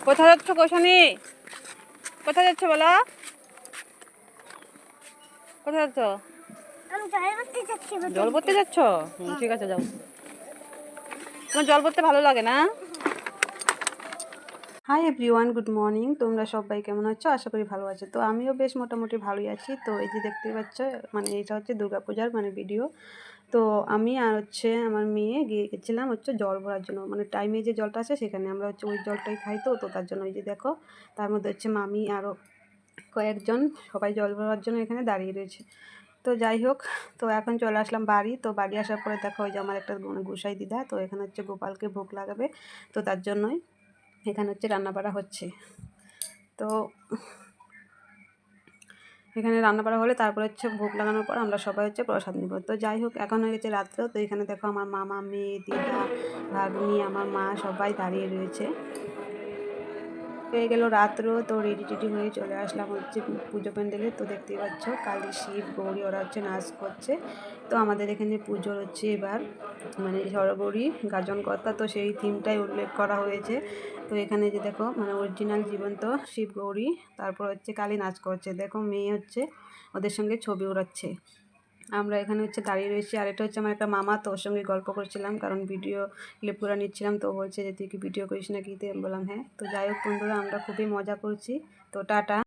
কোথায় যাচ্ছ কোশানি? কোথায় যাচ্ছ বলো? কোথায় যাচ্ছ? জল ভরতে যাচ্ছ? ঠিক আছে, যাও। তোমার জল ভরতে ভালো লাগে না? Hi everyone, good morning. তোমরা সবাই কেমন আছো? আশা করি ভালো আছো। তো আমিও বেশ মোটামুটি ভালোই আছি। তো এই যে দেখতে পাচ্ছ, মানে এটা হচ্ছে দুর্গাপূজার ভিডিও। তো আমি আর হচ্ছে আমার মেয়ে গিয়েছিলাম হচ্ছে জল ভরার জন্য, মানে টাইমে যে জলটা আছে সেখানে আমরা হচ্ছে ওই জলটাই খাই। তো তার জন্য ওই যে দেখো, তার মধ্যে হচ্ছে মামি আরও কয়েকজন সবাই জল ভরার জন্য এখানে দাঁড়িয়ে রয়েছে। তো যাই হোক, তো এখন চলে আসলাম বাড়ি। তো বাড়ি আসার পরে দেখো ওই যে আমার একটা গোসাই দিদা, তো এখানে হচ্ছে গোপালকে ভোগ লাগাবে। তো তার জন্যই এখানে হচ্ছে রান্না বাড়া হচ্ছে। তো এখানে রান্না বাড়া হলে তারপরে হচ্ছে ভোগ লাগানোর পর আমরা সবাই হচ্ছে প্রসাদ নেব। তো যাই হোক, এখন হয়ে গেছে রাত্রেও। তো এখানে দেখো আমার মামা, মেয়ে, দিদা, ভাগ্নি, আমার মা সবাই দাঁড়িয়ে রয়েছে। হয়ে গেল রাত্রেও। তো রেডি টেডি হয়ে চলে আসলাম হচ্ছে পুজো প্যান্ডেলে। তো দেখতেই পাচ্ছ কালী, শিব, গৌরী ওরা হচ্ছে নাচ করছে। তো আমাদের এখানে পুজোর হচ্ছে এবার মানে সরগৌরী গাজন কর্তা, তো সেই থিমটাই উল্লেখ করা হয়েছে। তো এখানে যে দেখো মানে অরিজিনাল জীবন্ত শিব, গৌরী, তারপর হচ্ছে কালী নাচ করছে। দেখো মেয়ে হচ্ছে ওদের সঙ্গে ছবি ওড়াচ্ছে। আমরা এখানে হচ্ছে দাঁড়িয়ে রয়েছি। আর এটা হচ্ছে আমার একটা মামা, তো ওর সঙ্গে গল্প করছিলাম, কারণ ভিডিও ক্লিপ করে নিচ্ছিলাম। তো বলছে যে তুই কি ভিডিও করিস না কি? আমি বললাম হ্যাঁ। তো যাই হোক বন্ধুরা, আমরা খুবই মজা করছি। তো টাটা।